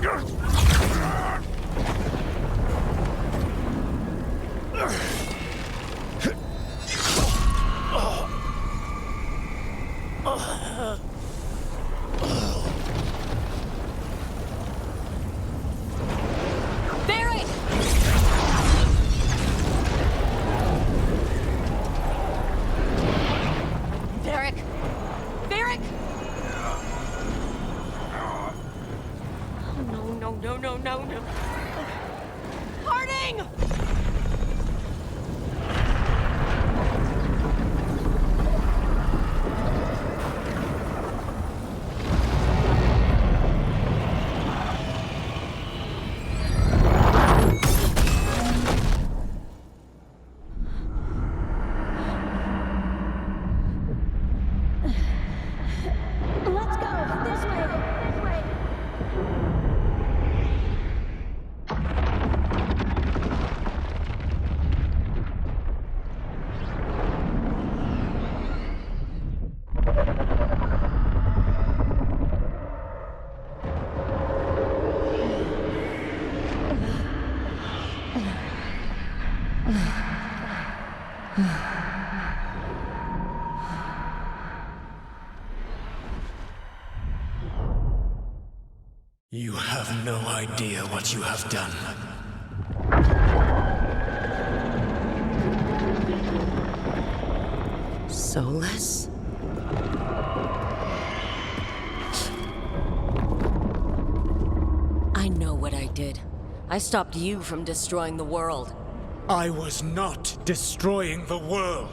No. Harding! Let's go! This way! This way! You have no idea what you have done. Solas? I know what I did. I stopped you from destroying the world. I was not destroying the world.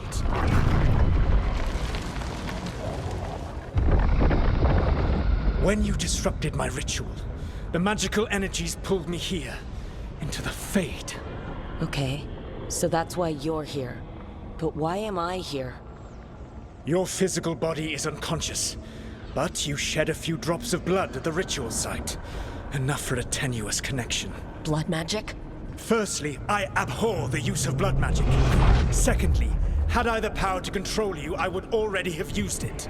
When you disrupted my ritual, the magical energies pulled me here, into the Fade. Okay, so that's why you're here. But why am I here? Your physical body is unconscious, but you shed a few drops of blood at the ritual site. Enough for a tenuous connection. Blood magic? Firstly, I abhor the use of blood magic. Secondly, had I the power to control you, I would already have used it.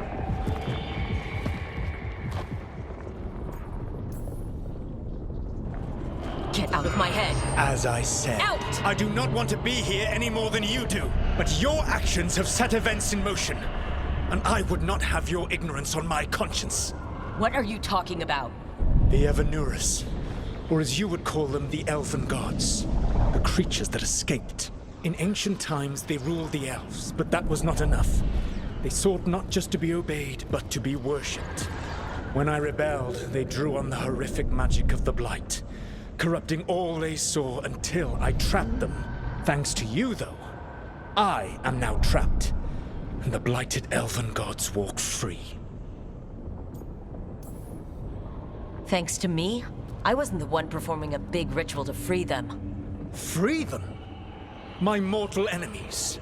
Get out of my head. As I said, Out! I do not want to be here any more than you do. But your actions have set events in motion. And I would not have your ignorance on my conscience. What are you talking about? The Evanurus, or as you would call them, the Elven Gods. The creatures that escaped. In ancient times, they ruled the elves, but that was not enough. They sought not just to be obeyed, but to be worshipped. When I rebelled, they drew on the horrific magic of the Blight, corrupting all they saw until I trapped them. Thanks to you, though, I am now trapped, and the blighted Elven Gods walk free. Thanks to me? I wasn't the one performing a big ritual to free them. Free them? My mortal enemies.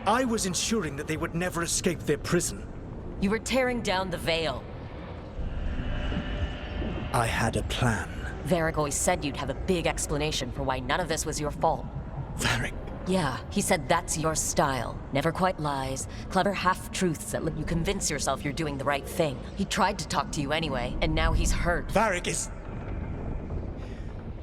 I was ensuring that they would never escape their prison. You were tearing down the veil. I had a plan. Varric always said you'd have a big explanation for why none of this was your fault. Varric. Yeah, he said that's your style. Never quite lies, clever half-truths that let you convince yourself you're doing the right thing. He tried to talk to you anyway, and now he's hurt. Varric is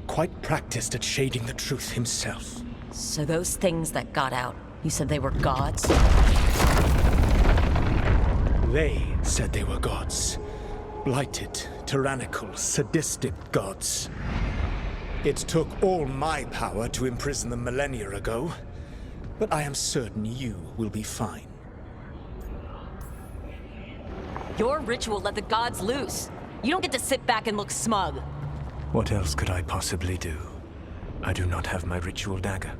quite practiced at shading the truth himself. So those things that got out, you said they were gods? They said they were gods. Blighted, tyrannical, sadistic gods. It took all my power to imprison them millennia ago, but I am certain you will be fine. Your ritual let the gods loose. You don't get to sit back and look smug. What else could I possibly do? I do not have my ritual dagger.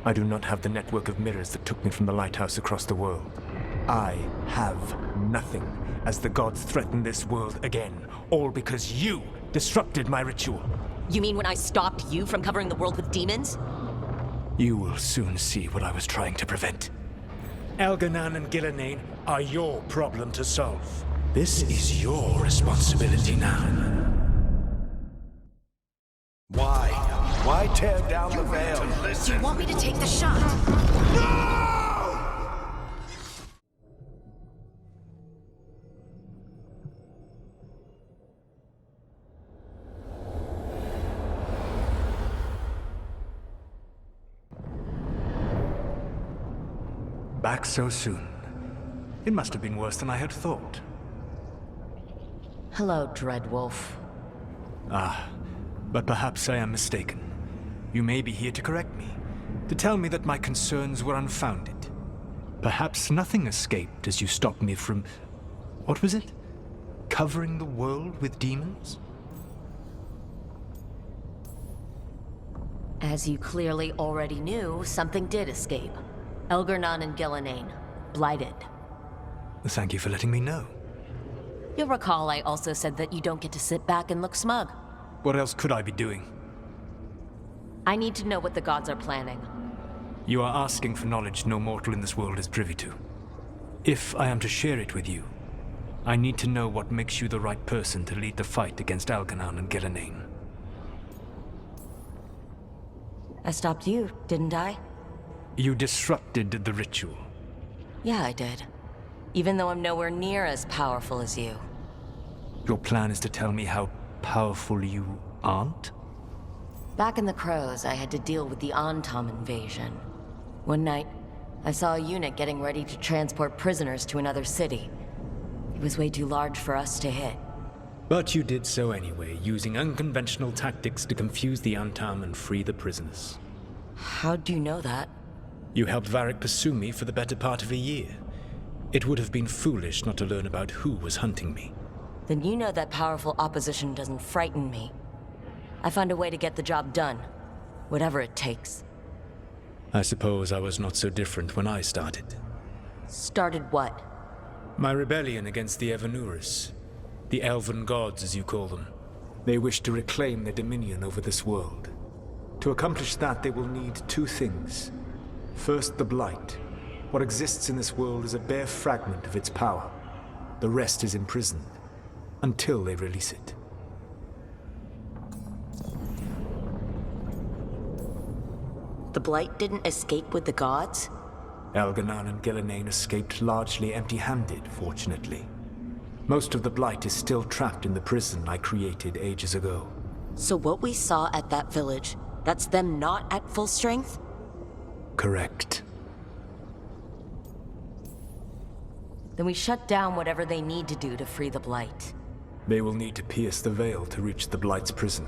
I do not have the network of mirrors that took me from the lighthouse across the world. I have nothing, as the gods threaten this world again, all because you disrupted my ritual. You mean when I stopped you from covering the world with demons? You will soon see what I was trying to prevent. Elganan and Gillenane are your problem to solve. This is your responsibility now. Why? Why tear down the veil? Do you want me to take the shot? Back so soon. It must have been worse than I had thought. Hello, Dreadwolf. Ah, but perhaps I am mistaken. You may be here to correct me, to tell me that my concerns were unfounded. Perhaps nothing escaped as you stopped me from... what was it? Covering the world with demons? As you clearly already knew, something did escape. Elgar'nan and Gillenane. Blighted. Thank you for letting me know. You'll recall I also said that you don't get to sit back and look smug. What else could I be doing? I need to know what the gods are planning. You are asking for knowledge no mortal in this world is privy to. If I am to share it with you, I need to know what makes you the right person to lead the fight against Elgar'nan and Gillenane. I stopped you, didn't I? You disrupted the ritual. Yeah, I did. Even though I'm nowhere near as powerful as you. Your plan is to tell me how powerful you aren't? Back in the Crows, I had to deal with the Antom invasion. One night, I saw a unit getting ready to transport prisoners to another city. It was way too large for us to hit. But you did so anyway, using unconventional tactics to confuse the Antom and free the prisoners. How'd you know that? You helped Varric pursue me for the better part of a year. It would have been foolish not to learn about who was hunting me. Then you know that powerful opposition doesn't frighten me. I found a way to get the job done. Whatever it takes. I suppose I was not so different when I started. Started what? My rebellion against the Evanuris. The Elven Gods, as you call them. They wish to reclaim their dominion over this world. To accomplish that, they will need two things. First, the Blight. What exists in this world is a bare fragment of its power. The rest is imprisoned, until they release it. The Blight didn't escape with the gods? Elgar'nan and Gillenane escaped largely empty-handed, fortunately. Most of the Blight is still trapped in the prison I created ages ago. So what we saw at that village, that's them not at full strength? Correct. Then we shut down whatever they need to do to free the Blight. They will need to pierce the veil to reach the Blight's prison.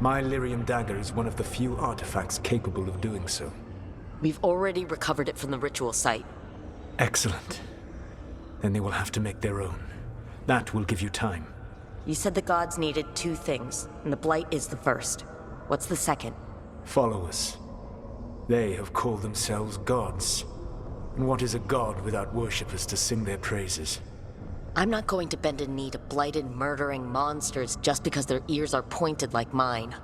My Lyrium dagger is one of the few artifacts capable of doing so. We've already recovered it from the ritual site. Excellent. Then they will have to make their own. That will give you time. You said the gods needed two things, and the Blight is the first. What's the second? Followers. They have called themselves gods. And what is a god without worshippers to sing their praises? I'm not going to bend a knee to blighted, murdering monsters just because their ears are pointed like mine.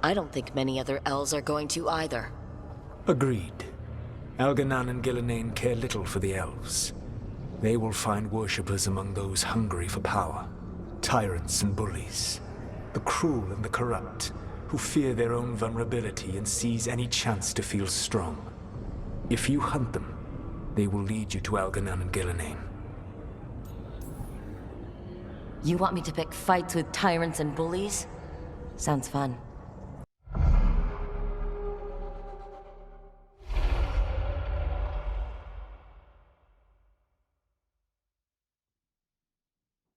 I don't think many other elves are going to either. Agreed. Elgar'nan and Gillenane care little for the elves. They will find worshippers among those hungry for power. Tyrants and bullies. The cruel and the corrupt, who fear their own vulnerability and seize any chance to feel strong. If you hunt them, they will lead you to Elgar'nan and Gillenane. You want me to pick fights with tyrants and bullies? Sounds fun.